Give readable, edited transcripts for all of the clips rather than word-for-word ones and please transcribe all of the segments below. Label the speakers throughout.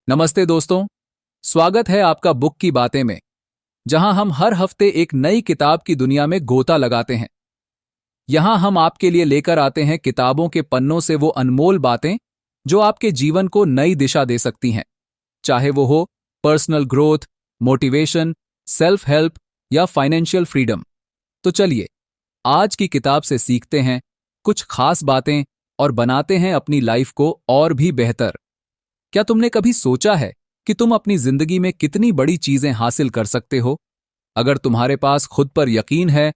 Speaker 1: नमस्ते दोस्तों, स्वागत है आपका बुक की बातें में, जहां हम हर हफ्ते एक नई किताब की दुनिया में गोता लगाते हैं। यहां हम आपके लिए लेकर आते हैं किताबों के पन्नों से वो अनमोल बातें जो आपके जीवन को नई दिशा दे सकती हैं, चाहे वो हो personal growth, motivation, self help या फाइनेंशियल फ्रीडम। तो चलिए, आज की किताब से सीखते हैं कुछ खास बातें और बनाते हैं अपनी लाइफ को और भी बेहतर। क्या तुमने कभी सोचा है कि तुम अपनी जिंदगी में कितनी बड़ी चीजें हासिल कर सकते हो? अगर तुम्हारे पास खुद पर यकीन है,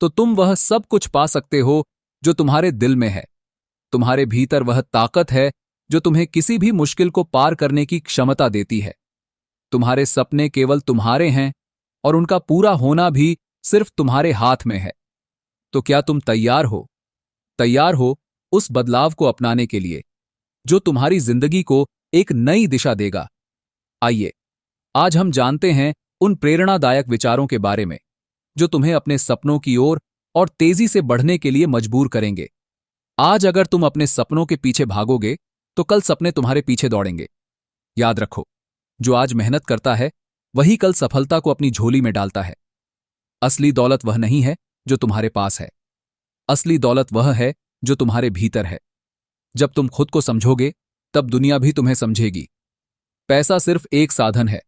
Speaker 1: तो तुम वह सब कुछ पा सकते हो जो तुम्हारे दिल में है। तुम्हारे भीतर वह ताकत है जो तुम्हें किसी भी मुश्किल को पार करने की क्षमता देती है। तुम्हारे सपने केवल तुम्हारे हैं और उनका पूरा होना भी सिर्फ तुम्हारे हाथ में है। तो क्या तुम तैयार हो? तैयार हो उस बदलाव को अपनाने के लिए जो तुम्हारी जिंदगी को एक नई दिशा देगा? आइए, आज हम जानते हैं उन प्रेरणादायक विचारों के बारे में जो तुम्हें अपने सपनों की ओर और तेजी से बढ़ने के लिए मजबूर करेंगे। आज अगर तुम अपने सपनों के पीछे भागोगे, तो कल सपने तुम्हारे पीछे दौड़ेंगे। याद रखो, जो आज मेहनत करता है वही कल सफलता को अपनी झोली में डालता है। असली दौलत वह नहीं है जो तुम्हारे पास है, असली दौलत वह है जो तुम्हारे भीतर है। जब तुम खुद को समझोगे, तब दुनिया भी तुम्हें समझेगी। पैसा सिर्फ एक साधन है,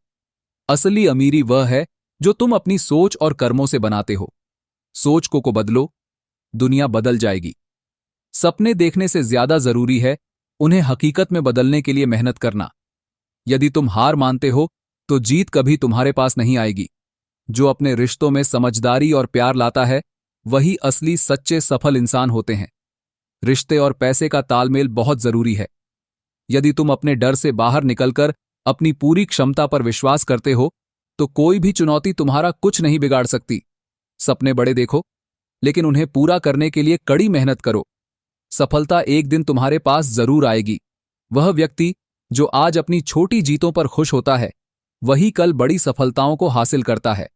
Speaker 1: असली अमीरी वह है जो तुम अपनी सोच और कर्मों से बनाते हो। सोच को बदलो, दुनिया बदल जाएगी। सपने देखने से ज्यादा जरूरी है उन्हें हकीकत में बदलने के लिए मेहनत करना। यदि तुम हार मानते हो, तो जीत कभी तुम्हारे पास नहीं आएगी। जो अपने रिश्तों में समझदारी और प्यार लाता है, वही असली सच्चे सफल इंसान होते हैं। रिश्ते और पैसे का तालमेल बहुत जरूरी है। यदि तुम अपने डर से बाहर निकलकर अपनी पूरी क्षमता पर विश्वास करते हो, तो कोई भी चुनौती तुम्हारा कुछ नहीं बिगाड़ सकती। सपने बड़े देखो, लेकिन उन्हें पूरा करने के लिए कड़ी मेहनत करो। सफलता एक दिन तुम्हारे पास जरूर आएगी। वह व्यक्ति जो आज अपनी छोटी जीतों पर खुश होता है, वही कल बड़ी सफलताओं को हासिल करता है।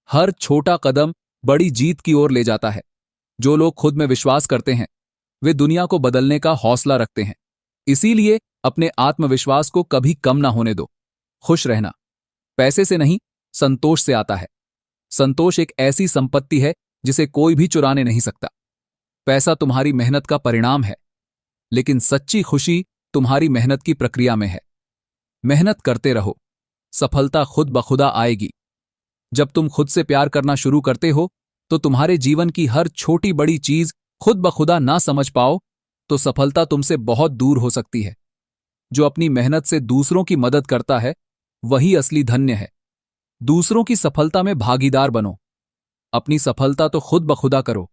Speaker 1: हर छोटा कदम बड़ी जीत की ओर ले जाता है। जो लोग खुद में विश्वास करते हैं, वे दुनिया को बदलने का हौसला रखते हैं। इसीलिए अपने आत्मविश्वास को कभी कम ना होने दो। खुश रहना पैसे से नहीं, संतोष से आता है। संतोष एक ऐसी संपत्ति है जिसे कोई भी चुराने नहीं सकता। पैसा तुम्हारी मेहनत का परिणाम है, लेकिन सच्ची खुशी तुम्हारी मेहनत की प्रक्रिया में है। मेहनत करते रहो, सफलता खुद बखुदा आएगी। जब तुम खुद से प्यार करना शुरू करते हो, तो तुम्हारे जीवन की हर छोटी बड़ी चीज खुद बखुदा ना समझ पाओ, तो सफलता तुमसे बहुत दूर हो सकती है। जो अपनी मेहनत से दूसरों की मदद करता है, वही असली धन्य है। दूसरों की सफलता में भागीदार बनो। अपनी सफलता तो खुद बखुदा करो।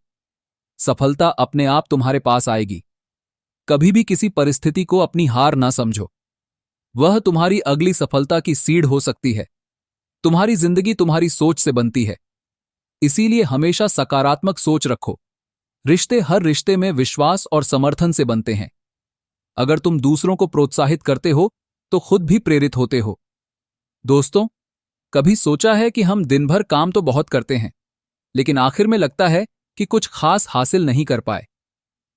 Speaker 1: सफलता अपने आप तुम्हारे पास आएगी। कभी भी किसी परिस्थिति को अपनी हार ना समझो। वह तुम्हारी अगली सफलता की सीढ़ हो सकती है। तुम्हारी जिंदगी तुम्हारी सोच से बनती है। इसीलिए हमेशा सकारात्मक सोच रखो। रिश्ते हर रिश्ते में विश्वास और समर्थन से बनते हैं। अगर तुम दूसरों को प्रोत्साहित करते हो, तो खुद भी प्रेरित होते हो। दोस्तों, कभी सोचा है कि हम दिन भर काम तो बहुत करते हैं, लेकिन आखिर में लगता है कि कुछ खास हासिल नहीं कर पाए।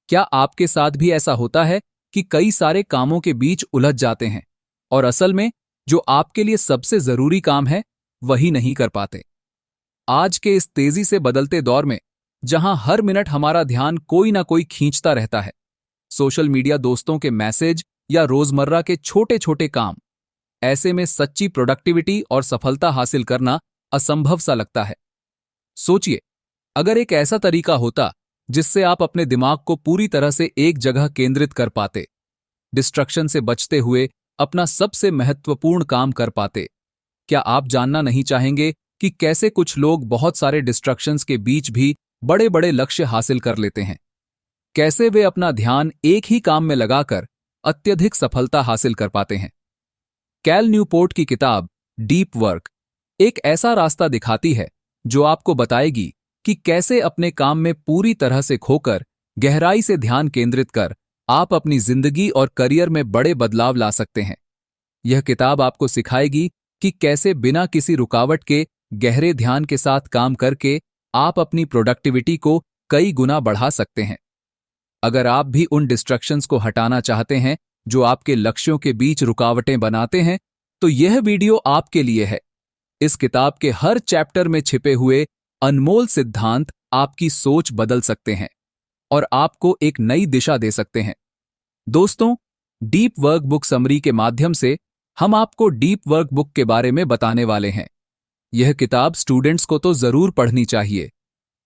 Speaker 1: क्या आपके साथ भी ऐसा होता है कि कई सारे कामों के बीच उलझ जाते हैं और असल में जो आपके लिए सबसे जरूरी काम है, वही नहीं कर पाते? आज के इस तेजी से बदलते दौर में, जहां हर मिनट हमारा ध्यान कोई ना कोई खींचता रहता है, सोशल मीडिया, दोस्तों के मैसेज या रोजमर्रा के छोटे छोटे काम, ऐसे में सच्ची प्रोडक्टिविटी और सफलता हासिल करना असंभव सा लगता है। सोचिए, अगर एक ऐसा तरीका होता जिससे आप अपने दिमाग को पूरी तरह से एक जगह केंद्रित कर पाते, डिस्ट्रक्शन से बचते हुए अपना सबसे महत्वपूर्ण काम कर पाते। क्या आप जानना नहीं चाहेंगे कि कैसे कुछ लोग बहुत सारे डिस्ट्रक्शंस के बीच भी बड़े बड़े लक्ष्य हासिल कर लेते हैं? कैसे वे अपना ध्यान एक ही काम में लगाकर अत्यधिक सफलता हासिल कर पाते हैं? कैल न्यूपोर्ट की किताब डीप वर्क एक ऐसा रास्ता दिखाती है जो आपको बताएगी कि कैसे अपने काम में पूरी तरह से खोकर, गहराई से ध्यान केंद्रित कर आप अपनी जिंदगी और करियर में बड़े बदलाव ला सकते हैं। यह किताब आपको सिखाएगी कि कैसे बिना किसी रुकावट के गहरे ध्यान के साथ काम करके आप अपनी प्रोडक्टिविटी को कई गुना बढ़ा सकते हैं। अगर आप भी उन डिस्ट्रक्शंस को हटाना चाहते हैं जो आपके लक्ष्यों के बीच रुकावटें बनाते हैं, तो यह वीडियो आपके लिए है। इस किताब के हर चैप्टर में छिपे हुए अनमोल सिद्धांत आपकी सोच बदल सकते हैं और आपको एक नई दिशा दे सकते हैं। दोस्तों, डीप वर्क बुक समरी के माध्यम से हम आपको डीप वर्क बुक के बारे में बताने वाले हैं। यह किताब स्टूडेंट्स को तो जरूर पढ़नी चाहिए,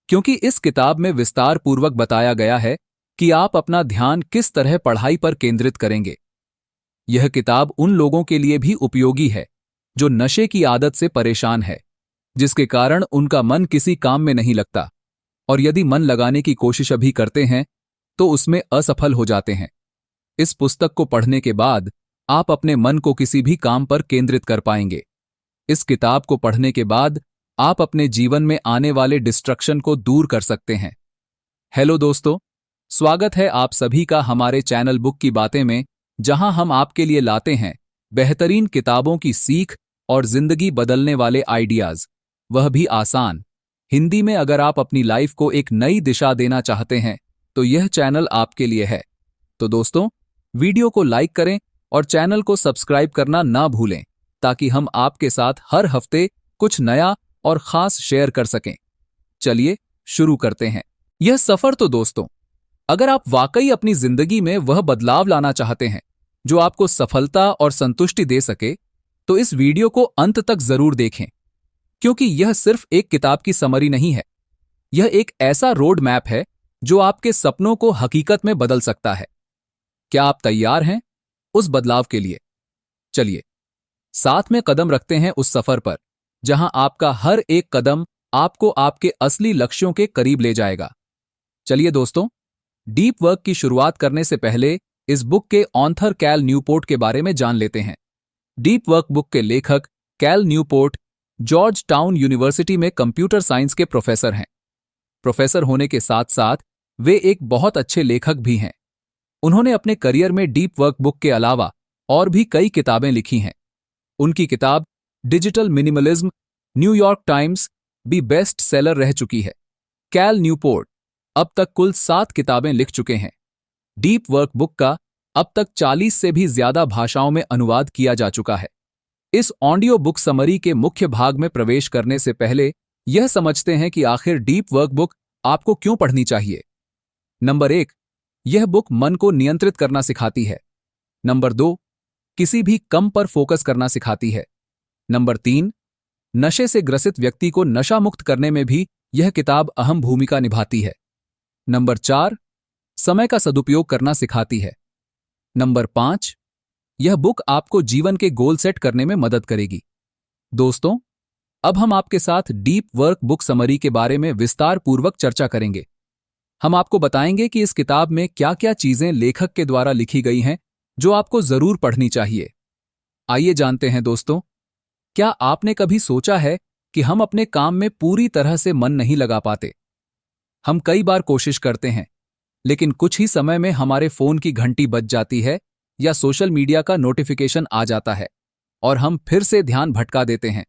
Speaker 1: क्योंकि इस किताब में विस्तार पूर्वक बताया गया है कि आप अपना ध्यान किस तरह पढ़ाई पर केंद्रित करेंगे। यह किताब उन लोगों के लिए भी उपयोगी है जो नशे की आदत से परेशान है, जिसके कारण उनका मन किसी काम में नहीं लगता, और यदि मन लगाने की कोशिश भी करते हैं तो उसमें असफल हो जाते हैं। इस पुस्तक को पढ़ने के बाद आप अपने मन को किसी भी काम पर केंद्रित कर पाएंगे। इस किताब को पढ़ने के बाद आप अपने जीवन में आने वाले डिस्ट्रक्शन को दूर कर सकते हैं। हेलो दोस्तों, स्वागत है आप सभी का हमारे चैनल बुक की बातें में, जहां हम आपके लिए लाते हैं बेहतरीन किताबों की सीख और जिंदगी बदलने वाले आइडियाज, वह भी आसान हिंदी में। अगर आप अपनी लाइफ को एक नई दिशा देना चाहते हैं तो यह चैनल आपके लिए है। तो दोस्तों, वीडियो को लाइक करें और चैनल को सब्सक्राइब करना ना भूलें, ताकि हम आपके साथ हर हफ्ते कुछ नया और खास शेयर कर सकें। चलिए शुरू करते हैं यह सफर। तो दोस्तों, अगर आप वाकई अपनी जिंदगी में वह बदलाव लाना चाहते हैं जो आपको सफलता और संतुष्टि दे सके, तो इस वीडियो को अंत तक जरूर देखें, क्योंकि यह सिर्फ एक किताब की समरी नहीं है। यह एक ऐसा रोड मैप है जो आपके सपनों को हकीकत में बदल सकता है। क्या आप तैयार हैं उस बदलाव के लिए? चलिए साथ में कदम रखते हैं उस सफर पर, जहां आपका हर एक कदम आपको आपके असली लक्ष्यों के करीब ले जाएगा। चलिए दोस्तों, डीप वर्क की शुरुआत करने से पहले इस बुक के ऑथर कैल न्यूपोर्ट के बारे में जान लेते हैं। डीप वर्क बुक के लेखक Cal Newport Georgetown university में कंप्यूटर साइंस के प्रोफेसर हैं। प्रोफेसर होने के साथ साथ वे एक बहुत अच्छे लेखक भी हैं। उन्होंने अपने करियर में डीप वर्क बुक के अलावा और भी कई किताबें लिखी हैं। उनकी किताब डिजिटल मिनिमलिज्म न्यूयॉर्क टाइम्स भी बेस्ट सेलर रह चुकी है। कैल न्यूपोर्ट अब तक कुल 7 किताबें लिख चुके हैं। डीप वर्क बुक का अब तक 40 से भी ज्यादा भाषाओं में अनुवाद किया जा चुका है। इस ऑडियो बुक समरी के मुख्य भाग में प्रवेश करने से पहले यह समझते हैं कि आखिर डीप वर्क बुक आपको क्यों पढ़नी चाहिए। नंबर 1, यह बुक मन को नियंत्रित करना सिखाती है। नंबर 2, किसी भी कम पर फोकस करना सिखाती है। नंबर 3, नशे से ग्रसित व्यक्ति को नशा मुक्त करने में भी यह किताब अहम भूमिका निभाती है। नंबर 4, समय का सदुपयोग करना सिखाती है। नंबर 5, यह बुक आपको जीवन के गोल सेट करने में मदद करेगी। दोस्तों, अब हम आपके साथ डीप वर्क बुक समरी के बारे में विस्तार पूर्वक चर्चा करेंगे। हम आपको बताएंगे कि इस किताब में क्या क्या चीजें लेखक के द्वारा लिखी गई हैं जो आपको जरूर पढ़नी चाहिए। आइए जानते हैं दोस्तों, क्या आपने कभी सोचा है कि हम अपने काम में पूरी तरह से मन नहीं लगा पाते? हम कई बार कोशिश करते हैं, लेकिन कुछ ही समय में हमारे फोन की घंटी बज जाती है या सोशल मीडिया का नोटिफिकेशन आ जाता है और हम फिर से ध्यान भटका देते हैं।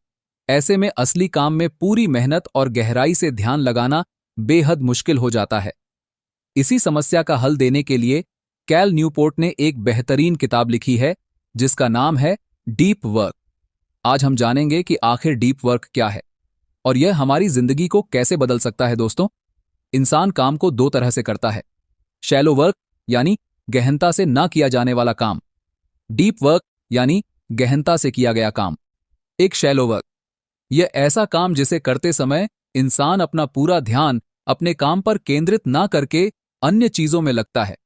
Speaker 1: ऐसे में असली काम में पूरी मेहनत और गहराई से ध्यान लगाना बेहद मुश्किल हो जाता है। इसी समस्या का हल देने के लिए कैल न्यूपोर्ट ने एक बेहतरीन किताब लिखी है जिसका नाम है डीप वर्क। आज हम जानेंगे कि आखिर डीप वर्क क्या है और यह हमारी जिंदगी को कैसे बदल सकता है। दोस्तों, इंसान काम को 2 तरह से करता है। शैलो वर्क यानी गहनता से ना किया जाने वाला काम, डीप वर्क यानी गहनता से किया गया काम। एक शैलो वर्क, यह ऐसा काम जिसे करते समय इंसान अपना पूरा ध्यान अपने काम पर केंद्रित ना करके अन्य चीजों में लगता है,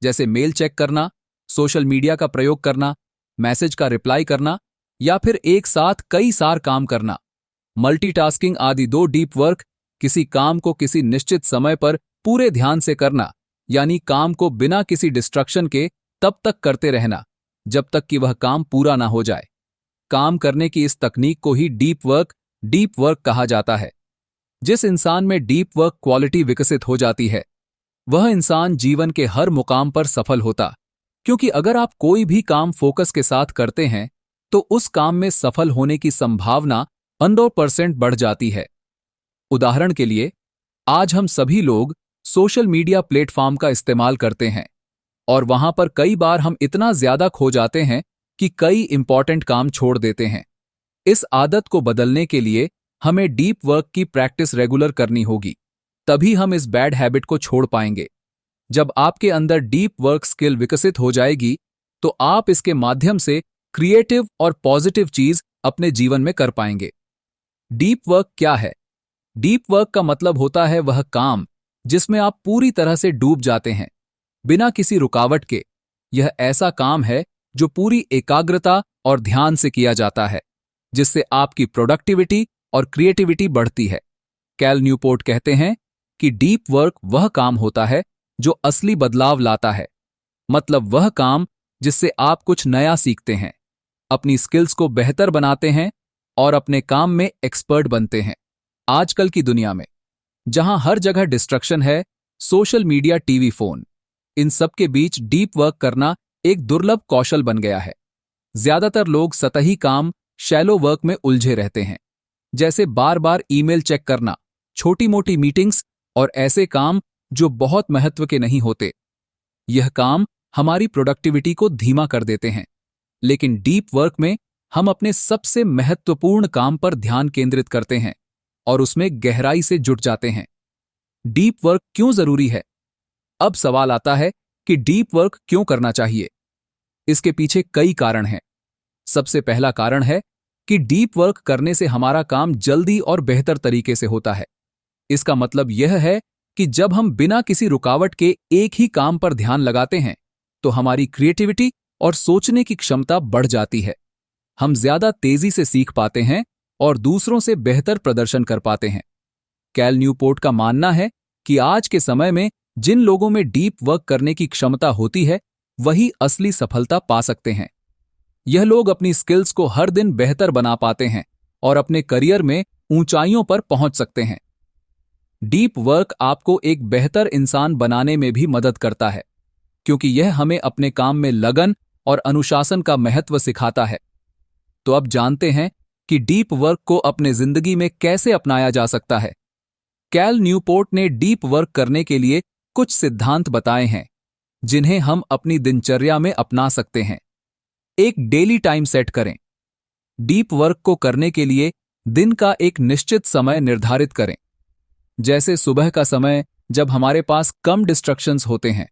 Speaker 1: जैसे मेल चेक करना, सोशल मीडिया का प्रयोग करना, मैसेज का रिप्लाई करना या फिर एक साथ कई सारे काम करना। मल्टीटास्किंग आदि 2 डीप वर्क, किसी काम को किसी निश्चित समय पर पूरे ध्यान से करना, यानी काम को बिना किसी डिस्ट्रक्शन के तब तक करते रहना जब तक कि वह काम पूरा ना हो जाए। काम करने की इस तकनीक को ही डीप वर्क कहा जाता है। जिस इंसान में डीप वर्क क्वालिटी विकसित हो जाती है, वह इंसान जीवन के हर मुकाम पर सफल होता, क्योंकि अगर आप कोई भी काम फोकस के साथ करते हैं तो उस काम में सफल होने की संभावना 100% बढ़ जाती है। उदाहरण के लिए, आज हम सभी लोग सोशल मीडिया प्लेटफॉर्म का इस्तेमाल करते हैं और वहां पर कई बार हम इतना ज्यादा खो जाते हैं कि कई इंपॉर्टेंट काम छोड़ देते हैं। इस आदत को बदलने के लिए हमें डीप वर्क की प्रैक्टिस रेगुलर करनी होगी, तभी हम इस बैड हैबिट को छोड़ पाएंगे। जब आपके अंदर डीप वर्क स्किल विकसित हो जाएगी तो आप इसके माध्यम से क्रिएटिव और पॉजिटिव चीज अपने जीवन में कर पाएंगे। डीप वर्क क्या है? डीप वर्क का मतलब होता है वह काम जिसमें आप पूरी तरह से डूब जाते हैं, बिना किसी रुकावट के। यह ऐसा काम है जो पूरी एकाग्रता और ध्यान से किया जाता है, जिससे आपकी प्रोडक्टिविटी और क्रिएटिविटी बढ़ती है। कैल न्यूपोर्ट कहते हैं कि डीप वर्क वह काम होता है जो असली बदलाव लाता है, मतलब वह काम जिससे आप कुछ नया सीखते हैं, अपनी स्किल्स को बेहतर बनाते हैं और अपने काम में एक्सपर्ट बनते हैं। आजकल की दुनिया में जहां हर जगह डिस्ट्रक्शन है, सोशल मीडिया, टीवी, फोन, इन सब के बीच डीप वर्क करना एक दुर्लभ कौशल बन गया है। ज्यादातर लोग सतही काम, शैलो वर्क में उलझे रहते हैं, जैसे बार बार ईमेल चेक करना, छोटी मोटी मीटिंग्स और ऐसे काम जो बहुत महत्व के नहीं होते। यह काम हमारी प्रोडक्टिविटी को धीमा कर देते हैं। लेकिन डीप वर्क में हम अपने सबसे महत्वपूर्ण काम पर ध्यान केंद्रित करते हैं और उसमें गहराई से जुट जाते हैं। डीप वर्क क्यों जरूरी है? अब सवाल आता है कि डीप वर्क क्यों करना चाहिए। इसके पीछे कई कारण हैं। सबसे पहला कारण है कि डीप वर्क करने से हमारा काम जल्दी और बेहतर तरीके से होता है। इसका मतलब यह है कि जब हम बिना किसी रुकावट के एक ही काम पर ध्यान लगाते हैं तो हमारी क्रिएटिविटी और सोचने की क्षमता बढ़ जाती है। हम ज्यादा तेजी से सीख पाते हैं और दूसरों से बेहतर प्रदर्शन कर पाते हैं। कैल न्यूपोर्ट का मानना है कि आज के समय में जिन लोगों में डीप वर्क करने की क्षमता होती है, वही असली सफलता पा सकते हैं। यह लोग अपनी स्किल्स को हर दिन बेहतर बना पाते हैं और अपने करियर में ऊंचाइयों पर पहुंच सकते हैं। डीप वर्क आपको एक बेहतर इंसान बनाने में भी मदद करता है, क्योंकि यह हमें अपने काम में लगन और अनुशासन का महत्व सिखाता है। तो अब जानते हैं कि डीप वर्क को अपने जिंदगी में कैसे अपनाया जा सकता है। कैल न्यूपोर्ट ने डीप वर्क करने के लिए कुछ सिद्धांत बताए हैं, जिन्हें हम अपनी दिनचर्या में अपना सकते हैं। एक डेली टाइम सेट करें। डीप वर्क को करने के लिए दिन का एक निश्चित समय निर्धारित करें, जैसे सुबह का समय जब हमारे पास कम डिस्ट्रक्शंस होते हैं।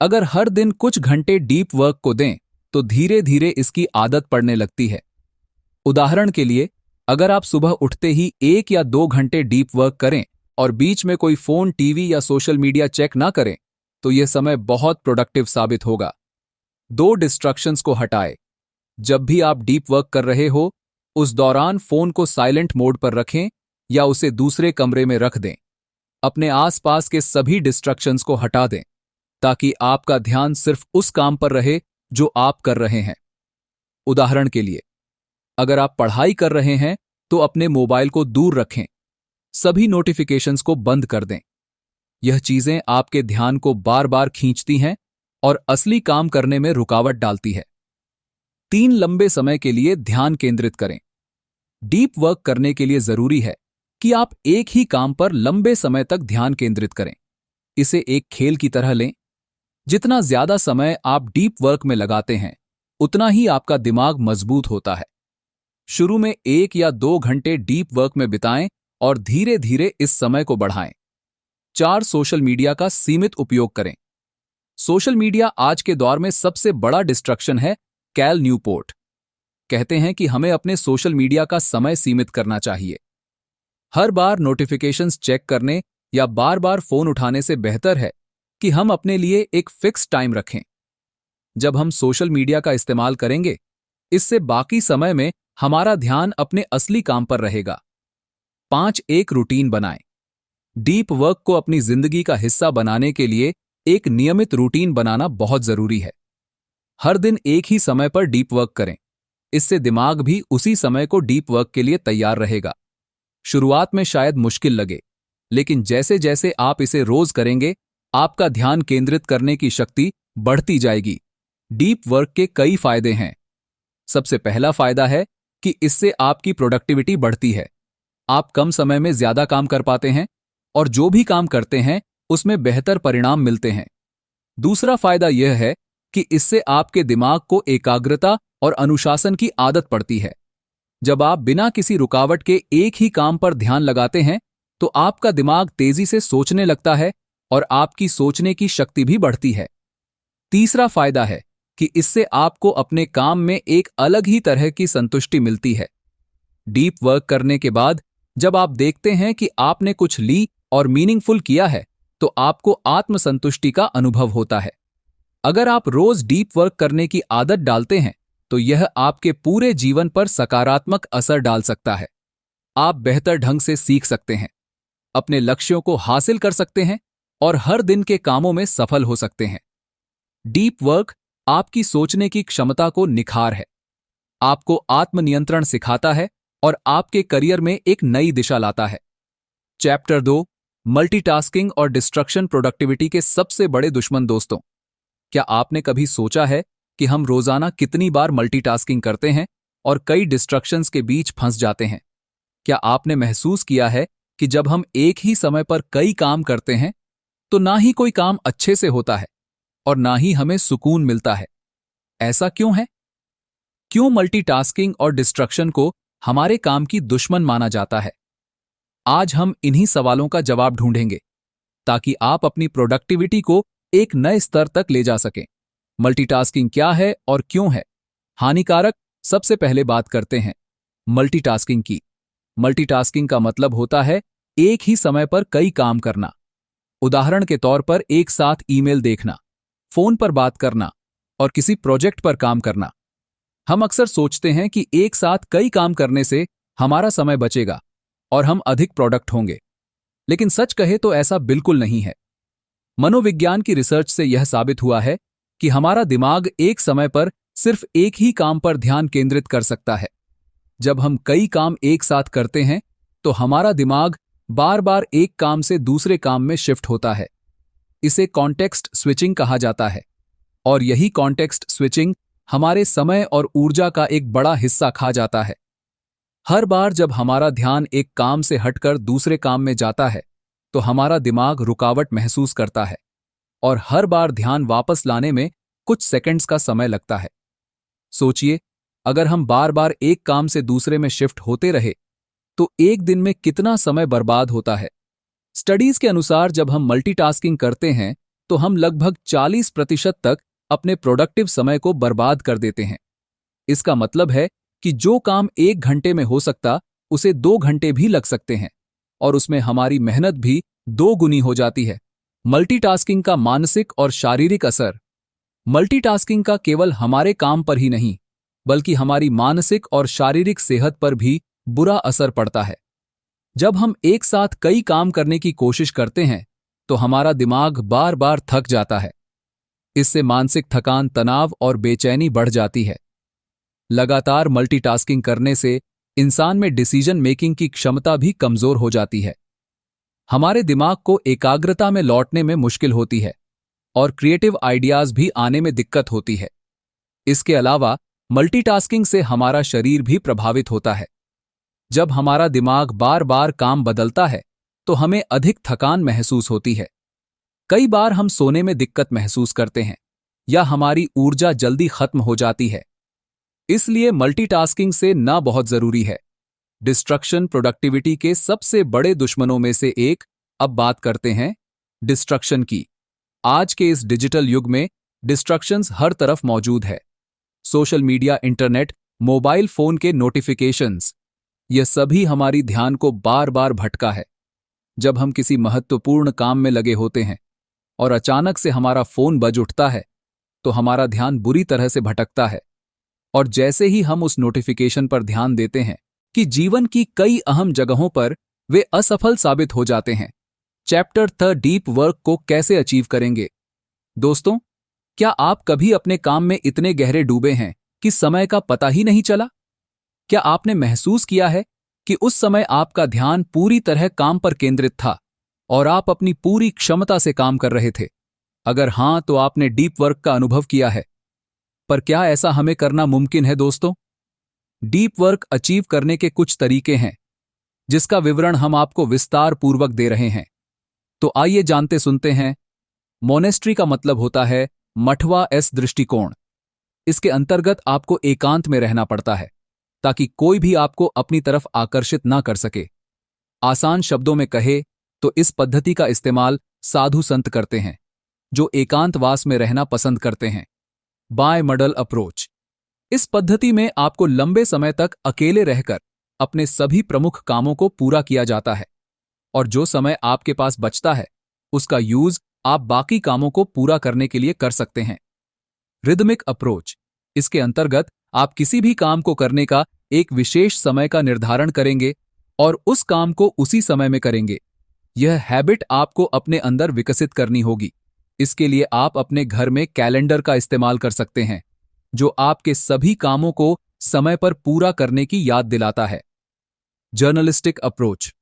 Speaker 1: अगर हर दिन कुछ घंटे डीप वर्क को दें तो धीरे धीरे इसकी आदत पड़ने लगती है। उदाहरण के लिए, अगर आप सुबह उठते ही 1 या 2 घंटे डीप वर्क करें और बीच में कोई फोन, टीवी या सोशल मीडिया चेक ना करें, तो यह समय बहुत प्रोडक्टिव साबित होगा। 2 डिस्ट्रक्शंस को हटाएं। जब भी आप डीप वर्क कर रहे हो, उस दौरान फोन को साइलेंट मोड पर रखें या उसे दूसरे कमरे में रख दें। अपने आसपास के सभी डिस्ट्रक्शंस को हटा दें, ताकि आपका ध्यान सिर्फ उस काम पर रहे जो आप कर रहे हैं। उदाहरण के लिए, अगर आप पढ़ाई कर रहे हैं तो अपने मोबाइल को दूर रखें, सभी नोटिफिकेशंस को बंद कर दें। यह चीजें आपके ध्यान को बार बार खींचती हैं और असली काम करने में रुकावट डालती है। 3 लंबे समय के लिए ध्यान केंद्रित करें। डीप वर्क करने के लिए जरूरी है कि आप एक ही काम पर लंबे समय तक ध्यान केंद्रित करें। इसे एक खेल की तरह लें। जितना ज्यादा समय आप डीप वर्क में लगाते हैं, उतना ही आपका दिमाग मजबूत होता है। शुरू में 1 या 2 घंटे डीप वर्क में बिताएं और धीरे धीरे इस समय को बढ़ाएं। 4 सोशल मीडिया का सीमित उपयोग करें। सोशल मीडिया आज के दौर में सबसे बड़ा डिस्ट्रक्शन है। कैल न्यूपोर्ट कहते हैं कि हमें अपने सोशल मीडिया का समय सीमित करना चाहिए। हर बार नोटिफिकेशंस चेक करने या बार बार फोन उठाने से बेहतर है कि हम अपने लिए एक फिक्स टाइम रखें। जब हम सोशल मीडिया का इस्तेमाल करेंगे, इससे बाकी समय में हमारा ध्यान अपने असली काम पर रहेगा। 5 एक रूटीन बनाएं। डीप वर्क को अपनी जिंदगी का हिस्सा बनाने के लिए एक नियमित रूटीन बनाना बहुत जरूरी है। हर दिन एक ही समय पर डीप वर्क करें। इससे दिमाग भी उसी समय को डीप वर्क के लिए तैयार रहेगा। शुरुआत में शायद मुश्किल लगे, लेकिन जैसे जैसे आप इसे रोज करेंगे, आपका ध्यान केंद्रित करने की शक्ति बढ़ती जाएगी। डीप वर्क के कई फायदे हैं। सबसे पहला फायदा है कि इससे आपकी प्रोडक्टिविटी बढ़ती है। आप कम समय में ज्यादा काम कर पाते हैं और जो भी काम करते हैं उसमें बेहतर परिणाम मिलते हैं। दूसरा फायदा यह है कि इससे आपके दिमाग को एकाग्रता और अनुशासन की आदत पड़ती है। जब आप बिना किसी रुकावट के एक ही काम पर ध्यान लगाते हैं तो आपका दिमाग तेजी से सोचने लगता है और आपकी सोचने की शक्ति भी बढ़ती है। तीसरा फायदा है कि इससे आपको अपने काम में एक अलग ही तरह की संतुष्टि मिलती है। डीप वर्क करने के बाद जब आप देखते हैं कि आपने कुछ ली और मीनिंगफुल किया है तो आपको आत्मसंतुष्टि का अनुभव होता है। अगर आप रोज डीप वर्क करने की आदत डालते हैं तो यह आपके पूरे जीवन पर सकारात्मक असर डाल सकता है। आप बेहतर ढंग से सीख सकते हैं, अपने लक्ष्यों को हासिल कर सकते हैं और हर दिन के कामों में सफल हो सकते हैं। डीप वर्क आपकी सोचने की क्षमता को निखार है, आपको आत्मनियंत्रण सिखाता है और आपके करियर में एक नई दिशा लाता है। चैप्टर 2 मल्टीटास्किंग और डिस्ट्रक्शन प्रोडक्टिविटी के सबसे बड़े दुश्मन। दोस्तों, क्या आपने कभी सोचा है कि हम रोजाना कितनी बार मल्टीटास्किंग करते हैं और कई डिस्ट्रक्शंस के बीच फंस जाते हैं? क्या आपने महसूस किया है कि जब हम एक ही समय पर कई काम करते हैं तो ना ही कोई काम अच्छे से होता है और ना ही हमें सुकून मिलता है? ऐसा क्यों है? क्यों मल्टीटास्किंग और डिस्ट्रक्शन को हमारे काम की दुश्मन माना जाता है? आज हम इन्हीं सवालों का जवाब ढूंढेंगे ताकि आप अपनी प्रोडक्टिविटी को एक नए स्तर तक ले जा सकें। मल्टीटास्किंग क्या है और क्यों है हानिकारक? सबसे पहले बात करते हैं मल्टीटास्किंग की। मल्टीटास्किंग का मतलब होता है एक ही समय पर कई काम करना। उदाहरण के तौर पर एक साथ ईमेल देखना, फोन पर बात करना और किसी प्रोजेक्ट पर काम करना। हम अक्सर सोचते हैं कि एक साथ कई काम करने से हमारा समय बचेगा और हम अधिक प्रोडक्ट होंगे, लेकिन सच कहे तो ऐसा बिल्कुल नहीं है। मनोविज्ञान की रिसर्च से यह साबित हुआ है कि हमारा दिमाग एक समय पर सिर्फ एक ही काम पर ध्यान केंद्रित कर सकता है। जब हम कई काम एक साथ करते हैं तो हमारा दिमाग बार बार एक काम से दूसरे काम में शिफ्ट होता है। इसे कॉन्टेक्स्ट स्विचिंग कहा जाता है और यही कॉन्टेक्स्ट स्विचिंग हमारे समय और ऊर्जा का एक बड़ा हिस्सा खा जाता है। हर बार जब हमारा ध्यान एक काम से हटकर दूसरे काम में जाता है तो हमारा दिमाग रुकावट महसूस करता है और हर बार ध्यान वापस लाने में कुछ सेकंड्स का समय लगता है। सोचिए, अगर हम बार बार एक काम से दूसरे में शिफ्ट होते रहे तो एक दिन में कितना समय बर्बाद होता है। स्टडीज के अनुसार जब हम मल्टीटास्किंग करते हैं तो हम लगभग 40% तक अपने प्रोडक्टिव समय को बर्बाद कर देते हैं। इसका मतलब है कि जो काम 1 घंटे में हो सकता उसे 2 घंटे भी लग सकते हैं और उसमें हमारी मेहनत भी 2 गुनी हो जाती है। मल्टीटास्किंग का मानसिक और शारीरिक असर। मल्टीटास्किंग का केवल हमारे काम पर ही नहीं बल्कि हमारी मानसिक और शारीरिक सेहत पर भी बुरा असर पड़ता है। जब हम एक साथ कई काम करने की कोशिश करते हैं तो हमारा दिमाग बार बार थक जाता है। इससे मानसिक थकान, तनाव और बेचैनी बढ़ जाती है। लगातार मल्टीटास्किंग करने से इंसान में डिसीजन मेकिंग की क्षमता भी कमजोर हो जाती है। हमारे दिमाग को एकाग्रता में लौटने में मुश्किल होती है और क्रिएटिव आइडियाज भी आने में दिक्कत होती है। इसके अलावा मल्टीटास्किंग से हमारा शरीर भी प्रभावित होता है। जब हमारा दिमाग बार बार काम बदलता है तो हमें अधिक थकान महसूस होती है। कई बार हम सोने में दिक्कत महसूस करते हैं या हमारी ऊर्जा जल्दी खत्म हो जाती है। इसलिए मल्टीटास्किंग से ना बहुत जरूरी है। डिस्ट्रक्शन प्रोडक्टिविटी के सबसे बड़े दुश्मनों में से एक। अब बात करते हैं डिस्ट्रक्शन की। आज के इस डिजिटल युग में डिस्ट्रक्शंस हर तरफ मौजूद है। Social media, internet, mobile phone के नोटिफिकेशंस, यह सभी हमारी ध्यान को बार बार भटका है। जब हम किसी महत्वपूर्ण काम में लगे होते हैं और अचानक से हमारा फोन बज उठता है तो हमारा ध्यान बुरी तरह से भटकता है और जैसे ही हम उस नोटिफिकेशन पर ध्यान देते हैं कि जीवन की कई अहम जगहों पर वे असफल साबित हो जाते हैं। चैप्टर 3 डीप वर्क को कैसे अचीव करेंगे। दोस्तों, क्या आप कभी अपने काम में इतने गहरे डूबे हैं कि समय का पता ही नहीं चला? क्या आपने महसूस किया है कि उस समय आपका ध्यान पूरी तरह काम पर केंद्रित था और आप अपनी पूरी क्षमता से काम कर रहे थे? अगर हां, तो आपने डीप वर्क का अनुभव किया है। पर क्या ऐसा हमें करना मुमकिन है दोस्तों? डीप वर्क अचीव करने के कुछ तरीके हैं जिसका विवरण हम आपको विस्तार पूर्वक दे रहे हैं। तो आइए जानते सुनते हैं। मोनेस्ट्री का मतलब होता है मठवा एस दृष्टिकोण। इसके अंतर्गत आपको एकांत में रहना पड़ता है ताकि कोई भी आपको अपनी तरफ आकर्षित ना कर सके। आसान शब्दों में कहे तो इस पद्धति का इस्तेमाल साधु संत करते हैं जो एकांतवास में रहना पसंद करते हैं। बायमॉडल अप्रोच। इस पद्धति में आपको लंबे समय तक अकेले रहकर अपने सभी प्रमुख कामों को पूरा किया जाता है और जो समय आपके पास बचता है उसका यूज आप बाकी कामों को पूरा करने के लिए कर सकते हैं। Rhythmic approach. इसके अंतर्गत आप किसी भी काम को करने का एक विशेष समय का निर्धारण करेंगे और उस काम को उसी समय में करेंगे। यह हैबिट आपको अपने अंदर विकसित करनी होगी। इसके लिए आप अपने घर में कैलेंडर का इस्तेमाल कर सकते हैं जो आपके सभी कामों को समय पर पूरा करने की याद दिलाता है। Journalistic approach.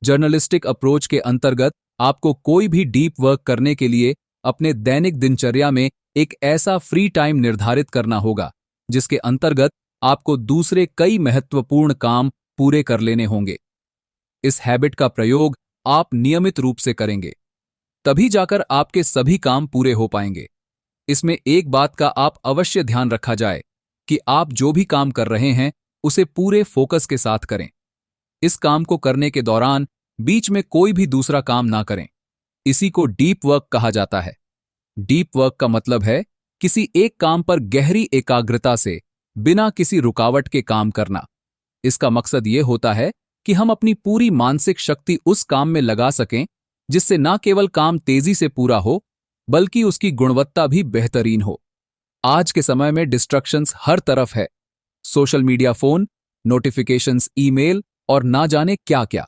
Speaker 1: जर्नलिस्टिक अप्रोच के अंतर्गत आपको कोई भी डीप वर्क करने के लिए अपने दैनिक दिनचर्या में एक ऐसा फ्री टाइम निर्धारित करना होगा जिसके अंतर्गत आपको दूसरे कई महत्वपूर्ण काम पूरे कर लेने होंगे। इस हैबिट का प्रयोग आप नियमित रूप से करेंगे तभी जाकर आपके सभी काम पूरे हो पाएंगे। इसमें एक बात का आप अवश्य ध्यान रखा जाए कि आप जो भी काम कर रहे हैं उसे पूरे फोकस के साथ करें। इस काम को करने के दौरान बीच में कोई भी दूसरा काम ना करें। इसी को डीप वर्क कहा जाता है। डीप वर्क का मतलब है किसी एक काम पर गहरी एकाग्रता से बिना किसी रुकावट के काम करना। इसका मकसद ये होता है कि हम अपनी पूरी मानसिक शक्ति उस काम में लगा सकें जिससे न केवल काम तेजी से पूरा हो बल्कि उसकी गुणवत्ता भी बेहतरीन हो। आज के समय में डिस्ट्रक्शंस हर तरफ है। Social media, phone, notifications, email और ना जाने क्या क्या।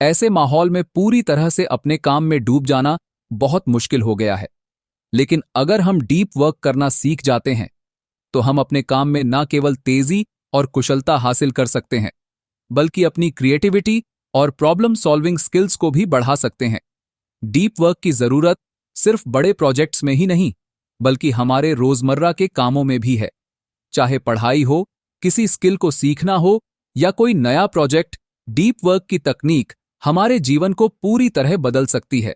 Speaker 1: ऐसे माहौल में पूरी तरह से अपने काम में डूब जाना बहुत मुश्किल हो गया है। लेकिन अगर हम डीप वर्क करना सीख जाते हैं तो हम अपने काम में न केवल तेजी और कुशलता हासिल कर सकते हैं बल्कि अपनी क्रिएटिविटी और प्रॉब्लम सॉल्विंग स्किल्स को भी बढ़ा सकते हैं। डीप वर्क की जरूरत सिर्फ बड़े प्रोजेक्ट्स में ही नहीं बल्कि हमारे रोजमर्रा के कामों में भी है। चाहे पढ़ाई हो, किसी स्किल को सीखना हो या कोई नया प्रोजेक्ट, डीप वर्क की तकनीक हमारे जीवन को पूरी तरह बदल सकती है।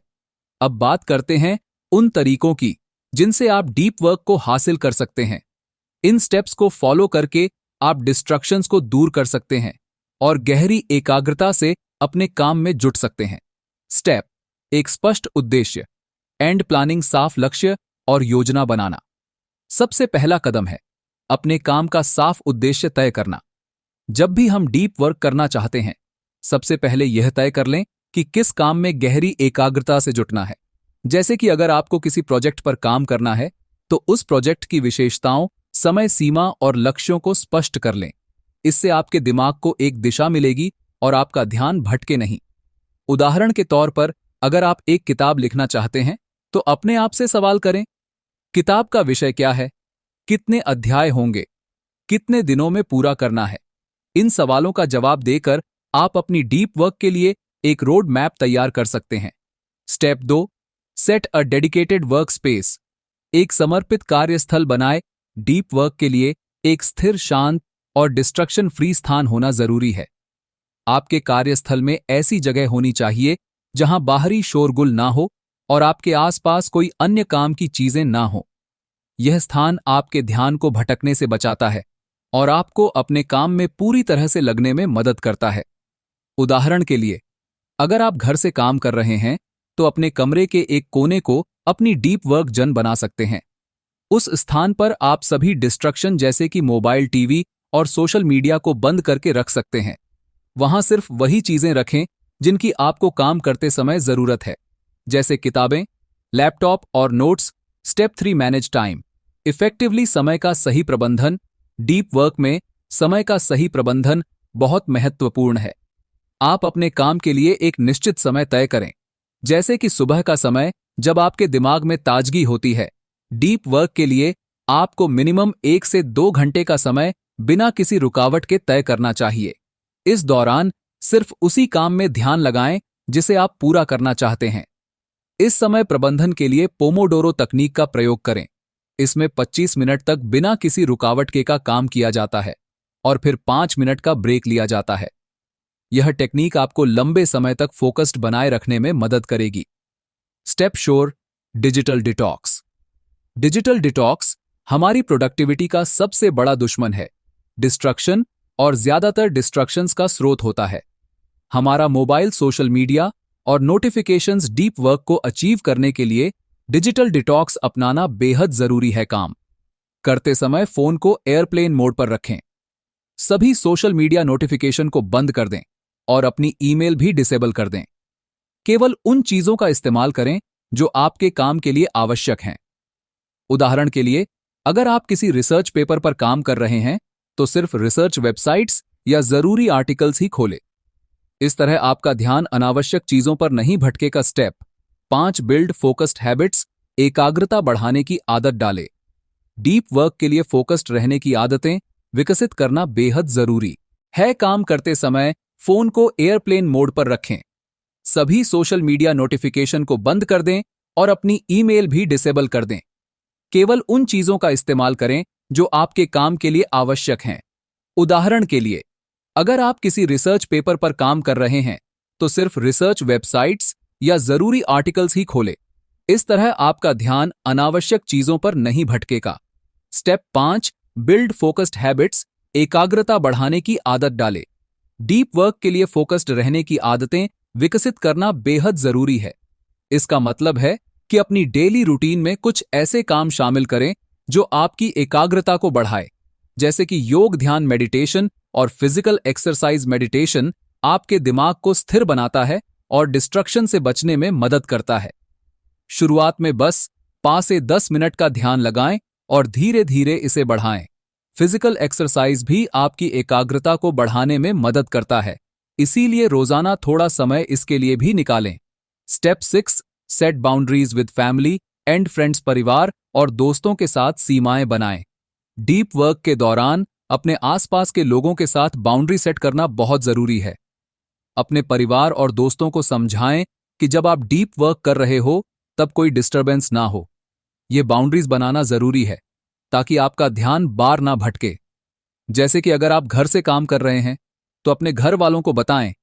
Speaker 1: अब बात करते हैं उन तरीकों की जिनसे आप डीप वर्क को हासिल कर सकते हैं। इन स्टेप्स को फॉलो करके आप डिस्ट्रक्शंस को दूर कर सकते हैं और गहरी एकाग्रता से अपने काम में जुट सकते हैं। स्टेप: एक स्पष्ट उद्देश्य, एंड प्लानिंग, साफ लक्ष्य और योजना बनाना। सबसे पहला कदम है अपने काम का साफ उद्देश्य तय करना। जब भी हम डीप वर्क करना चाहते हैं सबसे पहले यह तय कर लें कि किस काम में गहरी एकाग्रता से जुटना है। जैसे कि अगर आपको किसी प्रोजेक्ट पर काम करना है तो उस प्रोजेक्ट की विशेषताओं, समय सीमा और लक्ष्यों को स्पष्ट कर लें। इससे आपके दिमाग को एक दिशा मिलेगी और आपका ध्यान भटके नहीं। उदाहरण के तौर पर अगर आप एक किताब लिखना चाहते हैं तो अपने आप से सवाल करें, किताब का विषय क्या है, कितने अध्याय होंगे, कितने दिनों में पूरा करना है। इन सवालों का जवाब देकर आप अपनी डीप वर्क के लिए एक रोड मैप तैयार कर सकते हैं। Step 2: set a dedicated work space. एक समर्पित कार्यस्थल बनाए। डीप वर्क के लिए एक स्थिर, शांत और डिस्ट्रक्शन फ्री स्थान होना जरूरी है। आपके कार्यस्थल में ऐसी जगह होनी चाहिए जहां बाहरी शोरगुल ना हो और आपके आसपास कोई अन्य काम की चीजें ना हो। यह स्थान आपके ध्यान को भटकने से बचाता है और आपको अपने काम में पूरी तरह से लगने में मदद करता है। उदाहरण के लिए, अगर आप घर से काम कर रहे हैं तो अपने कमरे के एक कोने को अपनी डीप वर्क जोन बना सकते हैं। उस स्थान पर आप सभी डिस्ट्रक्शन जैसे कि मोबाइल, टीवी और सोशल मीडिया को बंद करके रख सकते हैं। वहां सिर्फ वही चीजें रखें जिनकी आपको काम करते समय जरूरत है, जैसे किताबें, लैपटॉप और notes. Step 3: manage time effectively. समय का सही प्रबंधन। डीप वर्क में समय का सही प्रबंधन बहुत महत्वपूर्ण है। आप अपने काम के लिए एक निश्चित समय तय करें, जैसे कि सुबह का समय जब आपके दिमाग में ताजगी होती है। डीप वर्क के लिए आपको मिनिमम 1 से 2 घंटे का समय बिना किसी रुकावट के तय करना चाहिए। इस दौरान सिर्फ उसी काम में ध्यान लगाएं जिसे आप पूरा करना चाहते हैं। इस समय प्रबंधन के लिए पोमोडोरो तकनीक का प्रयोग करें। इसमें 25 मिनट तक बिना किसी रुकावट के का काम किया जाता है और फिर 5 मिनट का ब्रेक लिया जाता है। यह टेक्निक आपको लंबे समय तक फोकस्ड बनाए रखने में मदद करेगी। Step sure digital detox. Digital detox हमारी प्रोडक्टिविटी का सबसे बड़ा दुश्मन है। डिस्ट्रक्शन और ज्यादातर डिस्ट्रक्शंस का स्रोत होता है। हमारा मोबाइल, सोशल मीडिया और नोटिफिकेशंस डीप वर्क को अचीव करने के लिए डिजिटल डिटॉक्स अपनाना बेहद जरूरी है। काम करते समय फोन को एयरप्लेन मोड पर रखें। सभी सोशल मीडिया नोटिफिकेशन को बंद कर दें और अपनी ईमेल भी डिसेबल कर दें। केवल उन चीजों का इस्तेमाल करें जो आपके काम के लिए आवश्यक हैं। उदाहरण के लिए, अगर आप किसी रिसर्च पेपर पर काम कर रहे हैं तो सिर्फ रिसर्च वेबसाइट्स या जरूरी आर्टिकल्स ही खोलें। इस तरह आपका ध्यान अनावश्यक चीजों पर नहीं भटकेगा। Step 5, build focused habits. एकाग्रता बढ़ाने की आदत डालें। डीप वर्क के लिए फोकस्ड रहने की आदतें विकसित करना बेहद जरूरी है। काम करते समय फोन को एयरप्लेन मोड पर रखें। सभी सोशल मीडिया नोटिफिकेशन को बंद कर दें और अपनी ईमेल भी डिसेबल कर दें। केवल उन चीजों का इस्तेमाल करें जो आपके काम के लिए आवश्यक हैं। उदाहरण के लिए, अगर आप किसी रिसर्च पेपर पर काम कर रहे हैं तो सिर्फ रिसर्च वेबसाइट्स या जरूरी आर्टिकल्स ही खोलें। इस तरह आपका ध्यान अनावश्यक चीजों पर नहीं भटकेगा। Step 5, build focused habits. एकाग्रता बढ़ाने की आदत डालें। डीप वर्क के लिए फोकस्ड रहने की आदतें विकसित करना बेहद जरूरी है। इसका मतलब है कि अपनी डेली रूटीन में कुछ ऐसे काम शामिल करें जो आपकी एकाग्रता को बढ़ाए, जैसे कि योग, ध्यान, मेडिटेशन और फिजिकल एक्सरसाइज। मेडिटेशन आपके दिमाग को स्थिर बनाता है और डिस्ट्रक्शन से बचने में मदद करता है। शुरुआत में बस 5 से 10 मिनट का ध्यान लगाएं और धीरे धीरे इसे बढ़ाएं। फिजिकल एक्सरसाइज भी आपकी एकाग्रता को बढ़ाने में मदद करता है, इसीलिए रोजाना थोड़ा समय इसके लिए भी निकालें। Step 6, set boundaries with family and friends. परिवार और दोस्तों के साथ सीमाएं बनाएं। डीप वर्क के दौरान अपने आसपास के लोगों के साथ बाउंड्री सेट करना बहुत जरूरी है। अपने परिवार और दोस्तों को समझाएं कि जब आप डीप वर्क कर रहे हो तब कोई डिस्टरबेंस ना हो। यह बाउंड्रीज बनाना जरूरी है ताकि आपका ध्यान बार ना भटके। जैसे कि अगर आप घर से काम कर रहे हैं तो अपने घर वालों को बताएं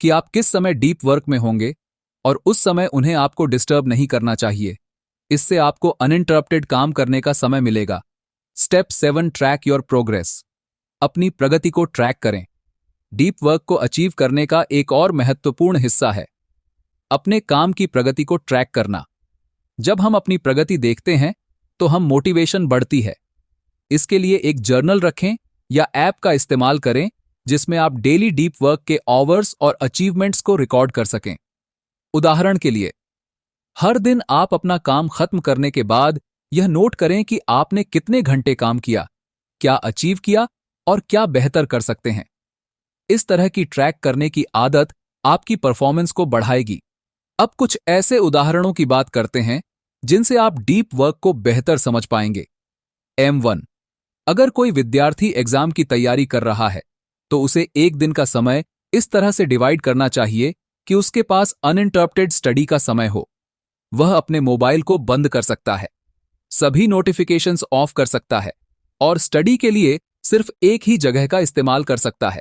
Speaker 1: कि आप किस समय डीप वर्क में होंगे और उस समय उन्हें आपको डिस्टर्ब नहीं करना चाहिए। इससे आपको अनइंटरप्टेड काम करने का समय मिलेगा। Step 7, track your progress. अपनी प्रगति को ट्रैक करें। डीप वर्क को अचीव करने का एक और महत्वपूर्ण हिस्सा है अपने काम की प्रगति को ट्रैक करना। जब हम अपनी प्रगति देखते हैं तो हम मोटिवेशन बढ़ती है। इसके लिए एक जर्नल रखें या ऐप का इस्तेमाल करें जिसमें आप डेली डीप वर्क के आवर्स और अचीवमेंट्स को रिकॉर्ड कर सकें। उदाहरण के लिए, हर दिन आप अपना काम खत्म करने के बाद यह नोट करें कि आपने कितने घंटे काम किया, क्या अचीव किया और क्या बेहतर कर सकते हैं। इस तरह की ट्रैक करने की आदत आपकी परफॉर्मेंस को बढ़ाएगी। अब कुछ ऐसे उदाहरणों की बात करते हैं जिनसे आप डीप वर्क को बेहतर समझ पाएंगे। M1, अगर कोई विद्यार्थी एग्जाम की तैयारी कर रहा है तो उसे एक दिन का समय इस तरह से डिवाइड करना चाहिए कि उसके पास अनइंटरप्टेड स्टडी का समय हो। वह अपने मोबाइल को बंद कर सकता है, सभी नोटिफिकेशंस ऑफ कर सकता है और स्टडी के लिए सिर्फ एक ही जगह का इस्तेमाल कर सकता है।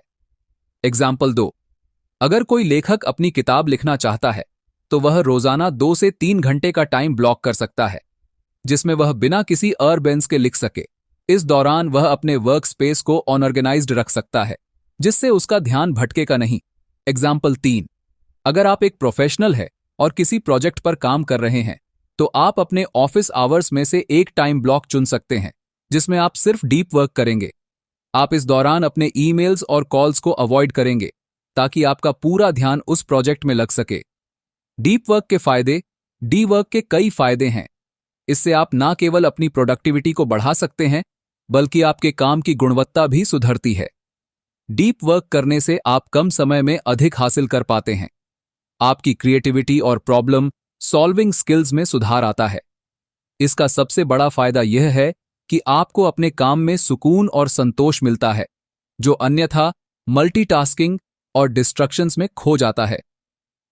Speaker 1: एग्जाम्पल 2, अगर कोई लेखक अपनी किताब लिखना चाहता है तो वह रोजाना 2 से 3 घंटे का टाइम ब्लॉक कर सकता है जिसमें वह बिना किसी अर्बेंस के लिख सके। इस दौरान वह अपने वर्क स्पेस को ऑर्गेनाइज्ड रख सकता है जिससे उसका ध्यान भटकेगा नहीं। एग्जाम्पल 3, अगर आप एक प्रोफेशनल है और किसी प्रोजेक्ट पर काम कर रहे हैं तो आप अपने ऑफिस आवर्स में से एक टाइम ब्लॉक चुन सकते हैं जिसमें आप सिर्फ डीप वर्क करेंगे। आप इस दौरान अपने ईमेल्स और कॉल्स को अवॉइड करेंगे ताकि आपका पूरा ध्यान उस प्रोजेक्ट में लग सके। डीप वर्क के फायदे। डी वर्क के कई फायदे हैं। इससे आप ना केवल अपनी प्रोडक्टिविटी को बढ़ा सकते हैं बल्कि आपके काम की गुणवत्ता भी सुधरती है। डीप वर्क करने से आप कम समय में अधिक हासिल कर पाते हैं। आपकी क्रिएटिविटी और प्रॉब्लम सॉल्विंग स्किल्स में सुधार आता है। इसका सबसे बड़ा फायदा यह है कि आपको अपने काम में सुकून और संतोष मिलता है जो अन्यथा मल्टीटास्किंग और डिस्ट्रक्शंस में खो जाता है।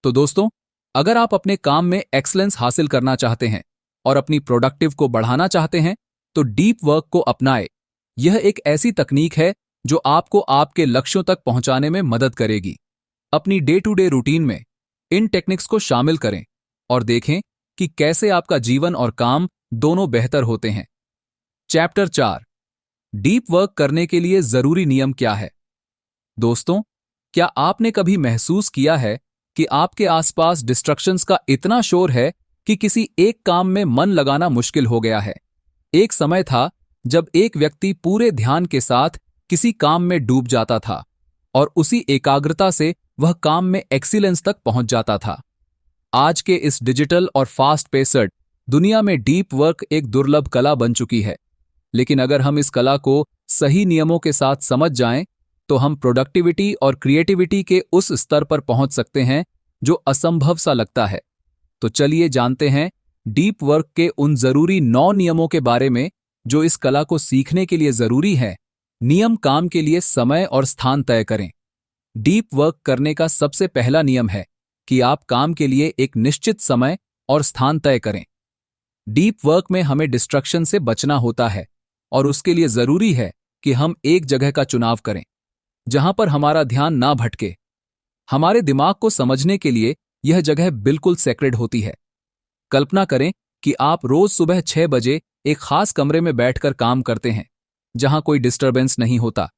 Speaker 1: तो दोस्तों, अगर आप अपने काम में एक्सीलेंस हासिल करना चाहते हैं और अपनी प्रोडक्टिव को बढ़ाना चाहते हैं तो डीप वर्क को अपनाएं। यह एक ऐसी तकनीक है जो आपको आपके लक्ष्यों तक पहुंचाने में मदद करेगी। अपनी डे टू डे रूटीन में इन टेक्निक्स को शामिल करें और देखें कि कैसे आपका जीवन और काम दोनों बेहतर होते हैं। चैप्टर 4, डीप वर्क करने के लिए जरूरी नियम क्या है। दोस्तों, क्या आपने कभी महसूस किया है कि आपके आसपास डिस्ट्रक्शंस का इतना शोर है कि किसी एक काम में मन लगाना मुश्किल हो गया है। एक समय था जब एक व्यक्ति पूरे ध्यान के साथ किसी काम में डूब जाता था और उसी एकाग्रता से वह काम में एक्सीलेंस तक पहुंच जाता था। आज के इस डिजिटल और फास्ट पेस्ड दुनिया में डीप वर्क एक दुर्लभ कला बन चुकी है। लेकिन अगर हम इस कला को सही नियमों के साथ समझ जाएं, तो हम प्रोडक्टिविटी और क्रिएटिविटी के उस स्तर पर पहुंच सकते हैं जो असंभव सा लगता है। तो चलिए जानते हैं डीप वर्क के उन जरूरी 9 नियमों के बारे में जो इस कला को सीखने के लिए जरूरी है। नियम काम के लिए समय और स्थान तय करें। डीप वर्क करने का सबसे पहला नियम है कि आप काम के लिए एक निश्चित समय और स्थान तय करें। डीप वर्क में हमें डिस्ट्रक्शन से बचना होता है और उसके लिए जरूरी है कि हम एक जगह का चुनाव करें जहां पर हमारा ध्यान ना भटके। हमारे दिमाग को समझने के लिए यह जगह बिल्कुल सेक्रेड होती है। कल्पना करें कि आप रोज सुबह 6 बजे एक खास कमरे में बैठकर काम करते हैं जहां कोई डिस्टरबेंस नहीं होता।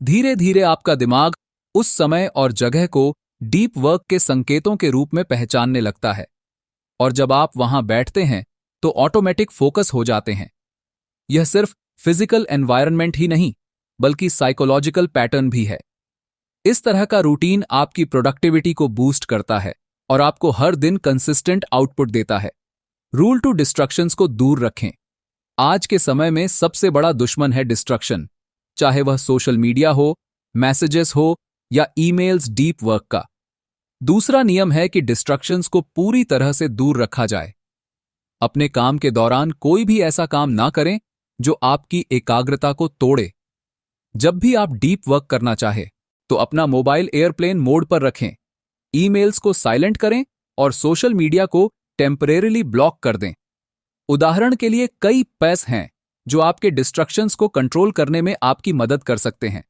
Speaker 1: धीरे धीरे आपका दिमाग उस समय और जगह को डीप वर्क के संकेतों के रूप में पहचानने लगता है और जब आप वहां बैठते हैं तो ऑटोमेटिक फोकस हो जाते हैं। यह सिर्फ फिजिकल एनवायरनमेंट ही नहीं बल्कि साइकोलॉजिकल पैटर्न भी है। इस तरह का रूटीन आपकी प्रोडक्टिविटी को बूस्ट करता है और आपको हर दिन कंसिस्टेंट आउटपुट देता है। रूल टू डिस्ट्रक्शंस को दूर रखें। आज के समय में सबसे बड़ा दुश्मन है डिस्ट्रक्शन, चाहे वह सोशल मीडिया हो, मैसेजेस हो या ईमेल्स डीप वर्क का। दूसरा नियम है कि डिस्ट्रक्शंस को पूरी तरह से दूर रखा जाए। अपने काम के दौरान कोई भी ऐसा काम ना करें जो आपकी एकाग्रता को तोड़े। जब भी आप डीप वर्क करना चाहे तो अपना मोबाइल एयरप्लेन मोड पर रखें, ईमेल्स को साइलेंट करें और सोशल मीडिया को टेम्परेरीली ब्लॉक कर दें। उदाहरण के लिए कई पैस हैं जो आपके डिस्ट्रक्शंस को कंट्रोल करने में आपकी मदद कर सकते हैं,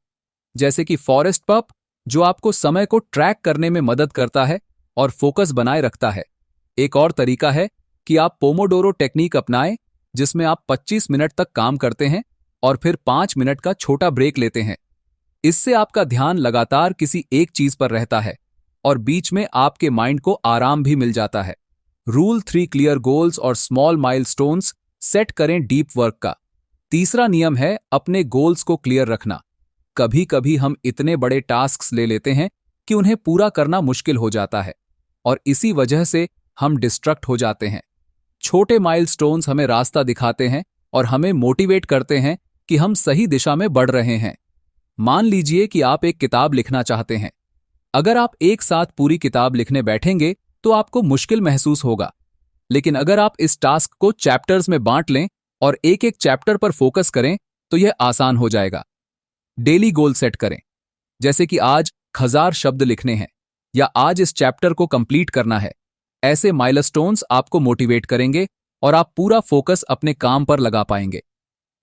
Speaker 1: जैसे कि फॉरेस्ट पप जो आपको समय को ट्रैक करने में मदद करता है और फोकस बनाए रखता है। एक और तरीका है कि आप पोमोडोरो टेक्निक अपनाएं, जिसमें आप 25 मिनट तक काम करते हैं और फिर 5 मिनट का छोटा ब्रेक लेते हैं। इससे आपका ध्यान लगातार किसी एक चीज पर रहता है और बीच में आपके माइंड को आराम भी मिल जाता है। रूल 3 क्लियर गोल्स और स्मॉल माइलस्टोन्स सेट करें डीप वर्क का। तीसरा नियम है अपने गोल्स को क्लियर रखना। कभी कभी हम इतने बड़े टास्क्स ले लेते हैं कि उन्हें पूरा करना मुश्किल हो जाता है और इसी वजह से हम डिस्ट्रैक्ट हो जाते हैं। छोटे माइलस्टोन्स हमें रास्ता दिखाते हैं और हमें मोटिवेट करते हैं कि हम सही दिशा में बढ़ रहे हैं। मान लीजिए कि आप एक किताब लिखना चाहते हैं। अगर आप एक साथ पूरी किताब लिखने बैठेंगे तो आपको मुश्किल महसूस होगा, लेकिन अगर आप इस टास्क को चैप्टर्स में बांट लें और एक एक चैप्टर पर फोकस करें तो यह आसान हो जाएगा। डेली गोल सेट करें, जैसे कि आज 1000 शब्द लिखने हैं या आज इस चैप्टर को कंप्लीट करना है। ऐसे माइलस्टोन्स आपको मोटिवेट करेंगे और आप पूरा फोकस अपने काम पर लगा पाएंगे।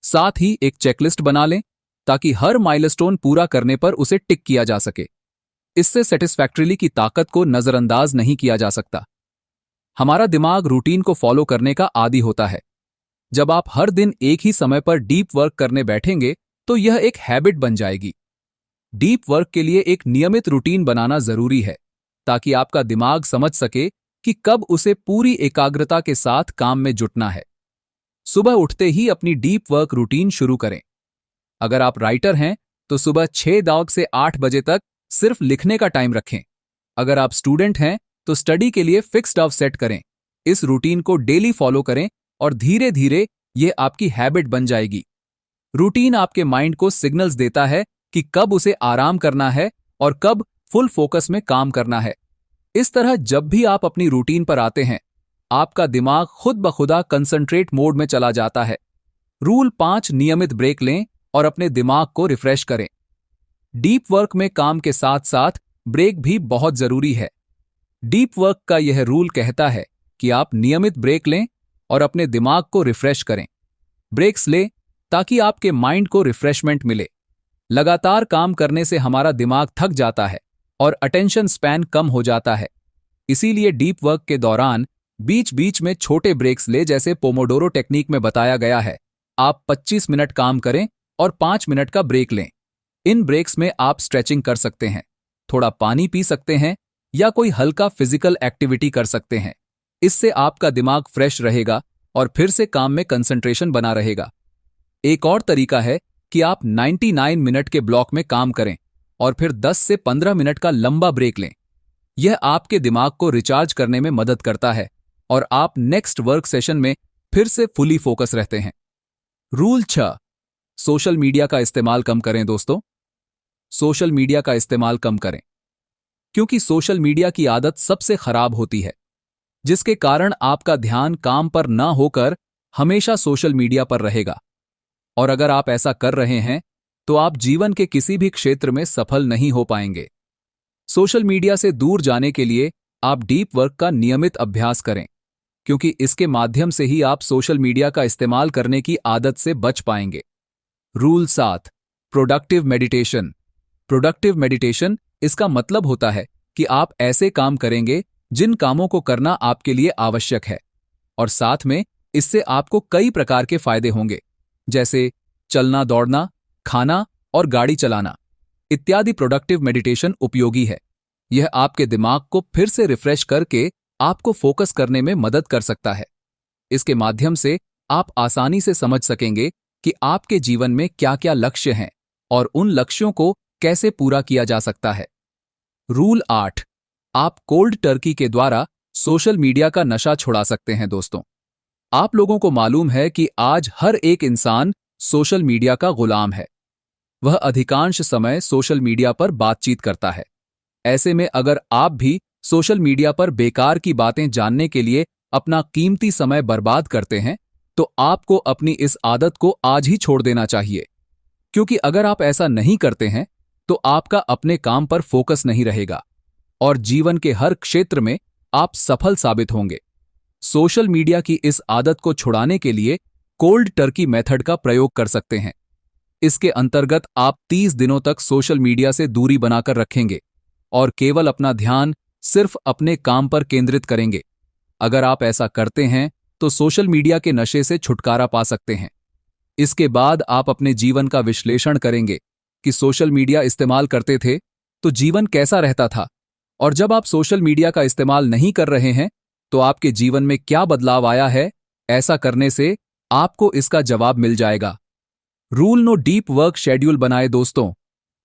Speaker 1: साथ ही एक चेकलिस्ट बना लें ताकि हर माइलस्टोन पूरा करने पर उसे टिक किया जा सके। इससे सेटिस्फैक्टरीली की ताकत को नजरअंदाज नहीं किया जा सकता। हमारा दिमाग रूटीन को फॉलो करने का आदी होता है। जब आप हर दिन एक ही समय पर डीप वर्क करने बैठेंगे तो यह एक हैबिट बन जाएगी। डीप वर्क के लिए एक नियमित रूटीन बनाना जरूरी है ताकि आपका दिमाग समझ सके कि कब उसे पूरी एकाग्रता के साथ काम में जुटना है। सुबह उठते ही अपनी डीप वर्क रूटीन शुरू करें। अगर आप राइटर हैं तो सुबह 6 से 8 बजे तक सिर्फ लिखने का टाइम रखें। अगर आप स्टूडेंट हैं तो स्टडी के लिए फिक्स्ड आवर सेट करें। इस रूटीन को डेली फॉलो करें और धीरे धीरे यह आपकी हैबिट बन जाएगी। रूटीन आपके माइंड को सिग्नल्स देता है कि कब उसे आराम करना है और कब फुल फोकस में काम करना है। इस तरह जब भी आप अपनी रूटीन पर आते हैं, आपका दिमाग खुद ब खुदा कंसंट्रेट मोड में चला जाता है। रूल 5 नियमित ब्रेक लें और अपने दिमाग को रिफ्रेश करें। डीप वर्क में काम के साथ साथ ब्रेक भी बहुत जरूरी है। डीप वर्क का यह रूल कहता है कि आप नियमित ब्रेक लें और अपने दिमाग को रिफ्रेश करें। ब्रेक्स लें ताकि आपके माइंड को रिफ्रेशमेंट मिले। लगातार काम करने से हमारा दिमाग थक जाता है और अटेंशन स्पैन कम हो जाता है। इसीलिए डीप वर्क के दौरान बीच बीच में छोटे ब्रेक्स ले, जैसे पोमोडोरो टेक्निक में बताया गया है। आप 25 मिनट काम करें और 5 मिनट का ब्रेक लें। इन ब्रेक्स में आप स्ट्रेचिंग कर सकते हैं, थोड़ा पानी पी सकते हैं या कोई हल्का फिजिकल एक्टिविटी कर सकते हैं। इससे आपका दिमाग फ्रेश रहेगा और फिर से काम में कंसंट्रेशन बना रहेगा। एक और तरीका है कि आप 99 मिनट के ब्लॉक में काम करें और फिर 10 से 15 मिनट का लंबा ब्रेक लें। यह आपके दिमाग को रिचार्ज करने में मदद करता है और आप नेक्स्ट वर्क सेशन में फिर से फुली फोकस रहते हैं। रूल 6, सोशल मीडिया का इस्तेमाल कम करें। दोस्तों, सोशल मीडिया का इस्तेमाल कम करें, क्योंकि सोशल मीडिया की आदत सबसे खराब होती है, जिसके कारण आपका ध्यान काम पर ना होकर हमेशा सोशल मीडिया पर रहेगा। और अगर आप ऐसा कर रहे हैं तो आप जीवन के किसी भी क्षेत्र में सफल नहीं हो पाएंगे। सोशल मीडिया से दूर जाने के लिए आप डीप वर्क का नियमित अभ्यास करें, क्योंकि इसके माध्यम से ही आप सोशल मीडिया का इस्तेमाल करने की आदत से बच पाएंगे। Rule 7, productive meditation. Productive meditation, इसका मतलब होता है कि आप ऐसे काम करेंगे जिन कामों को करना आपके लिए आवश्यक है, और साथ में इससे आपको कई प्रकार के फायदे होंगे, जैसे चलना, दौड़ना, खाना और गाड़ी चलाना इत्यादि। प्रोडक्टिव मेडिटेशन उपयोगी है। यह आपके दिमाग को फिर से रिफ्रेश करके आपको फोकस करने में मदद कर सकता है। इसके माध्यम से आप आसानी से समझ सकेंगे कि आपके जीवन में क्या क्या लक्ष्य हैं और उन लक्ष्यों को कैसे पूरा किया जा सकता है। रूल 8, आप कोल्ड टर्की के द्वारा सोशल मीडिया का नशा छुड़ा सकते हैं। दोस्तों, आप लोगों को मालूम है कि आज हर एक इंसान सोशल मीडिया का गुलाम है। वह अधिकांश समय सोशल मीडिया पर बातचीत करता है। ऐसे में अगर आप भी सोशल मीडिया पर बेकार की बातें जानने के लिए अपना कीमती समय बर्बाद करते हैं, तो आपको अपनी इस आदत को आज ही छोड़ देना चाहिए, क्योंकि अगर आप ऐसा नहीं करते हैं तो आपका अपने काम पर फोकस नहीं रहेगा और जीवन के हर क्षेत्र में आप सफल साबित होंगे। सोशल मीडिया की इस आदत को छुड़ाने के लिए कोल्ड टर्की मेथड का प्रयोग कर सकते हैं। इसके अंतर्गत आप 30 दिनों तक सोशल मीडिया से दूरी बनाकर रखेंगे और केवल अपना ध्यान सिर्फ अपने काम पर केंद्रित करेंगे। अगर आप ऐसा करते हैं तो सोशल मीडिया के नशे से छुटकारा पा सकते हैं। इसके बाद आप अपने जीवन का विश्लेषण करेंगे कि सोशल मीडिया इस्तेमाल करते थे तो जीवन कैसा रहता था, और जब आप सोशल मीडिया का इस्तेमाल नहीं कर रहे हैं तो आपके जीवन में क्या बदलाव आया है। ऐसा करने से आपको इसका जवाब मिल जाएगा। Rule no deep work schedule बनाए। दोस्तों,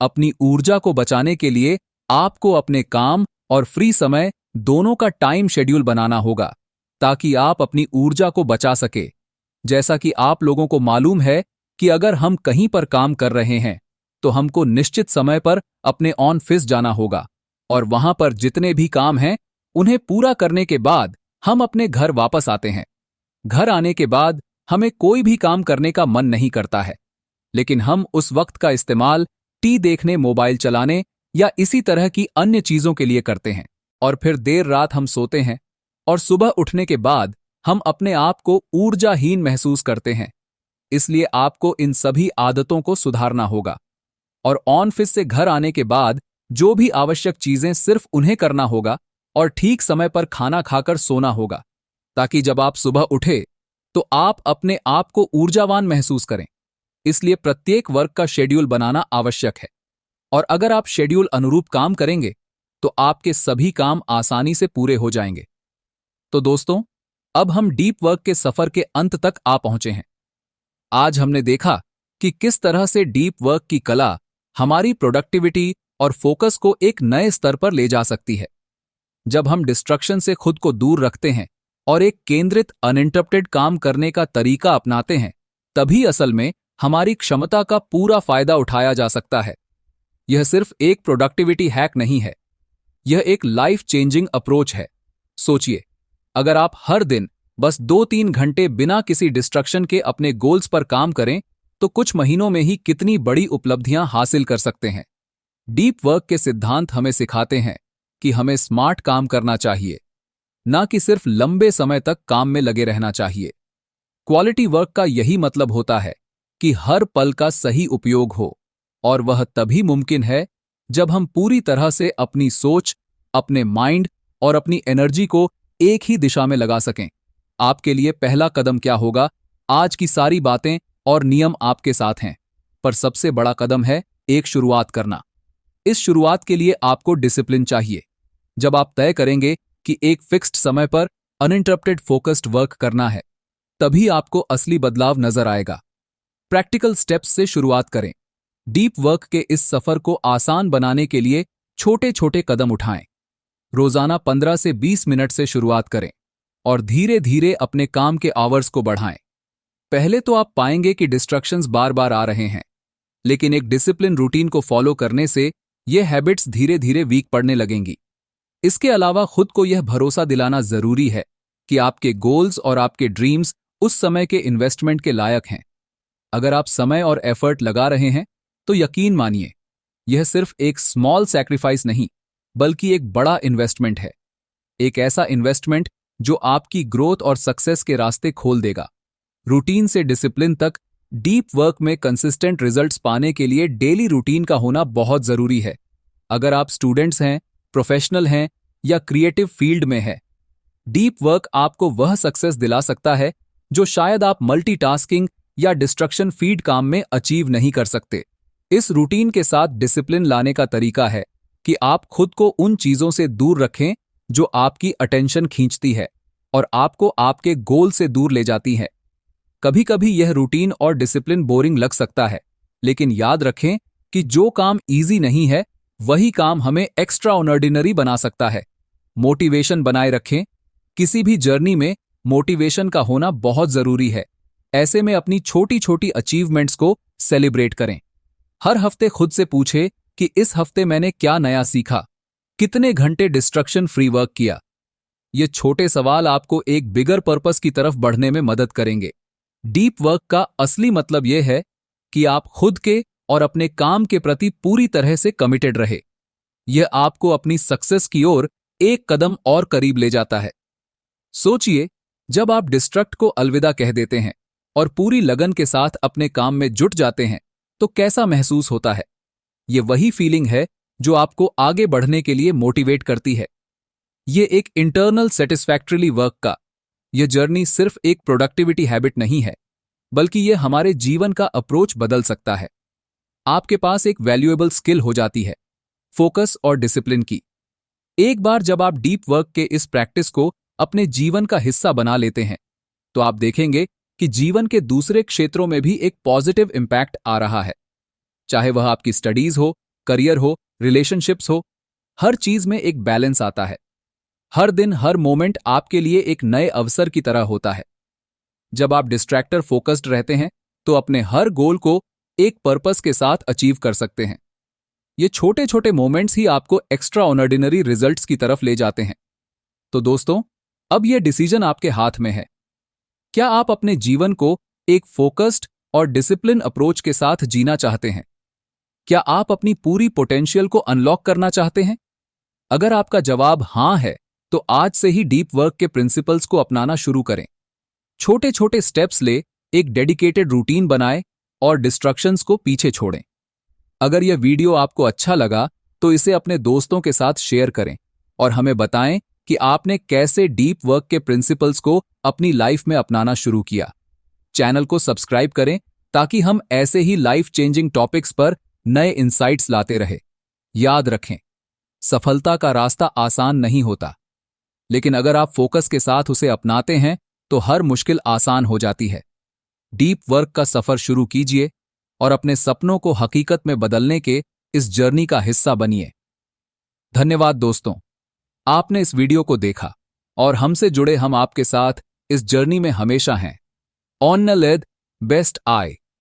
Speaker 1: अपनी ऊर्जा को बचाने के लिए आपको अपने काम और फ्री समय दोनों का टाइम शेड्यूल बनाना होगा, ताकि आप अपनी ऊर्जा को बचा सके। जैसा कि आप लोगों को मालूम है कि अगर हम कहीं पर काम कर रहे हैं तो हमको निश्चित समय पर अपने ऑफिस जाना होगा, और वहां पर जितने भी काम हैं उन्हें पूरा करने के बाद हम अपने घर वापस आते हैं। घर आने के बाद हमें कोई भी काम करने का मन नहीं करता है, लेकिन हम उस वक्त का इस्तेमाल टी देखने, मोबाइल चलाने या इसी तरह की अन्य चीजों के लिए करते हैं, और फिर देर रात हम सोते हैं और सुबह उठने के बाद हम अपने आप को ऊर्जाहीन महसूस करते हैं। इसलिए आपको इन सभी आदतों को सुधारना होगा, और ऑफिस से घर आने के बाद जो भी आवश्यक चीजें सिर्फ उन्हें करना होगा, और ठीक समय पर खाना खाकर सोना होगा, ताकि जब आप सुबह उठे तो आप अपने आप को ऊर्जावान महसूस करें। इसलिए प्रत्येक वर्क का शेड्यूल बनाना आवश्यक है, और अगर आप शेड्यूल अनुरूप काम करेंगे तो आपके सभी काम आसानी से पूरे हो जाएंगे। तो दोस्तों, अब हम डीप वर्क के सफर के अंत तक आ पहुंचे हैं। आज हमने देखा कि किस तरह से डीप वर्क की कला हमारी प्रोडक्टिविटी और फोकस को एक नए स्तर पर ले जा सकती है। जब हम डिस्ट्रक्शन से खुद को दूर रखते हैं और एक केंद्रित अनइंटरप्टेड काम करने का तरीका अपनाते हैं, तभी असल में हमारी क्षमता का पूरा फायदा उठाया जा सकता है। यह सिर्फ एक प्रोडक्टिविटी हैक नहीं है, यह एक लाइफ चेंजिंग अप्रोच है। सोचिए, अगर आप हर दिन बस 2-3 घंटे बिना किसी डिस्ट्रक्शन के अपने गोल्स पर काम करें तो कुछ महीनों में ही कितनी बड़ी उपलब्धियां हासिल कर सकते हैं। डीप वर्क के सिद्धांत हमें सिखाते हैं कि हमें स्मार्ट काम करना चाहिए, ना कि सिर्फ लंबे समय तक काम में लगे रहना चाहिए। क्वालिटी वर्क का यही मतलब होता है कि हर पल का सही उपयोग हो, और वह तभी मुमकिन है जब हम पूरी तरह से अपनी सोच, अपने माइंड और अपनी एनर्जी को एक ही दिशा में लगा सकें। आपके लिए पहला कदम क्या होगा? आज की सारी बातें और नियम आपके साथ हैं, पर सबसे बड़ा कदम है एक शुरुआत करना। इस शुरुआत के लिए आपको डिसिप्लिन चाहिए। जब आप तय करेंगे कि एक फिक्स्ड समय पर अनइंटरप्टेड फोकस्ड वर्क करना है, तभी आपको असली बदलाव नजर आएगा। प्रैक्टिकल स्टेप्स से शुरुआत करें। डीप वर्क के इस सफर को आसान बनाने के लिए छोटे छोटे कदम उठाएं। रोजाना 15 से 20 मिनट से शुरुआत करें और धीरे धीरे अपने काम के आवर्स को बढ़ाएं। पहले तो आप पाएंगे कि डिस्ट्रैक्शंस बार बार आ रहे हैं, लेकिन एक डिसिप्लिन रूटीन को फॉलो करने से ये हैबिट्स धीरे धीरे वीक पड़ने लगेंगी। इसके अलावा खुद को यह भरोसा दिलाना जरूरी है कि आपके गोल्स और आपके ड्रीम्स उस समय के इन्वेस्टमेंट के लायक हैं। अगर आप समय और एफर्ट लगा रहे हैं, तो यकीन मानिए, यह सिर्फ एक स्मॉल सैक्रिफाइस नहीं, बल्कि एक बड़ा इन्वेस्टमेंट है। एक ऐसा इन्वेस्टमेंट जो आपकी ग्रोथ और सक्सेस के रास्ते खोल देगा। रूटीन से डिसिप्लिन तक डीप वर्क में कंसिस्टेंट रिजल्ट्स पाने के लिए डेली रूटीन का होना बहुत जरूरी है। अगर आप स्टूडेंट्स हैं, प्रोफेशनल हैं या क्रिएटिव फील्ड में है, डीप वर्क आपको वह सक्सेस दिला सकता है जो शायद आप मल्टीटास्किंग या डिस्ट्रक्शन फीड काम में अचीव नहीं कर सकते। इस रूटीन के साथ डिसिप्लिन लाने का तरीका है कि आप खुद को उन चीजों से दूर रखें जो आपकी अटेंशन खींचती है और आपको आपके गोल से दूर ले जाती है। कभी कभी यह रूटीन और डिसिप्लिन बोरिंग लग सकता है, लेकिन याद रखें कि जो काम इजी नहीं है, वही काम हमें एक्स्ट्रा ऑर्डिनरी बना सकता है। मोटिवेशन बनाए रखें। किसी भी जर्नी में मोटिवेशन का होना बहुत जरूरी है। ऐसे में अपनी छोटी छोटी अचीवमेंट्स को सेलिब्रेट करें। हर हफ्ते खुद से पूछे कि इस हफ्ते मैंने क्या नया सीखा, कितने घंटे डिस्ट्रक्शन फ्री वर्क किया। ये छोटे सवाल आपको एक बिगर पर्पस की तरफ बढ़ने में मदद करेंगे। डीप वर्क का असली मतलब यह है कि आप खुद के और अपने काम के प्रति पूरी तरह से कमिटेड रहे। यह आपको अपनी सक्सेस की ओर एक कदम और करीब ले जाता है। सोचिए, जब आप डिस्ट्रक्ट को अलविदा कह देते हैं और पूरी लगन के साथ अपने काम में जुट जाते हैं, तो कैसा महसूस होता है? यह वही फीलिंग है जो आपको आगे बढ़ने के लिए मोटिवेट करती है। यह एक इंटरनल सेटिस्फैक्टरीली वर्क का यह जर्नी सिर्फ एक प्रोडक्टिविटी हैबिट नहीं है, बल्कि यह हमारे जीवन का अप्रोच बदल सकता है। आपके पास एक वैल्यूएबल स्किल हो जाती है, फोकस और डिसिप्लिन की। एक बार जब आप डीप वर्क के इस प्रैक्टिस को अपने जीवन का हिस्सा बना लेते हैं, तो आप देखेंगे कि जीवन के दूसरे क्षेत्रों में भी एक पॉजिटिव इंपैक्ट आ रहा है। चाहे वह आपकी स्टडीज हो, करियर हो, रिलेशनशिप्स हो, हर चीज में एक बैलेंस आता है। हर दिन, हर मोमेंट आपके लिए एक नए अवसर की तरह होता है। जब आप डिस्ट्रैक्टर फोकस्ड रहते हैं, तो अपने हर गोल को एक पर्पस के साथ अचीव कर सकते हैं। ये छोटे छोटे मोमेंट्स ही आपको एक्स्ट्रा ऑर्डिनरी रिजल्ट्स की तरफ ले जाते हैं। तो दोस्तों, अब यह डिसीजन आपके हाथ में है। क्या आप अपने जीवन को एक फोकस्ड और डिसिप्लिन अप्रोच के साथ जीना चाहते हैं? क्या आप अपनी पूरी पोटेंशियल को अनलॉक करना चाहते हैं? अगर आपका जवाब हां है, तो आज से ही डीप वर्क के प्रिंसिपल्स को अपनाना शुरू करें। छोटे छोटे स्टेप्स ले, एक डेडिकेटेड रूटीन बनाएं और डिस्ट्रक्शंस को पीछे छोड़ें। अगर यह वीडियो आपको अच्छा लगा, तो इसे अपने दोस्तों के साथ शेयर करें और हमें बताएं कि आपने कैसे डीप वर्क के प्रिंसिपल्स को अपनी लाइफ में अपनाना शुरू किया। चैनल को सब्सक्राइब करें ताकि हम ऐसे ही लाइफ चेंजिंग टॉपिक्स पर नए इंसाइट्स लाते रहे। याद रखें, सफलता का रास्ता आसान नहीं होता, लेकिन अगर आप फोकस के साथ उसे अपनाते हैं, तो हर मुश्किल आसान हो जाती है। डीप वर्क का सफर शुरू कीजिए और अपने सपनों को हकीकत में बदलने के इस जर्नी का हिस्सा बनिए। धन्यवाद दोस्तों, आपने इस वीडियो को देखा और हमसे जुड़े हम आपके साथ इस जर्नी में हमेशा हैं। ऑन न लेद बेस्ट आई।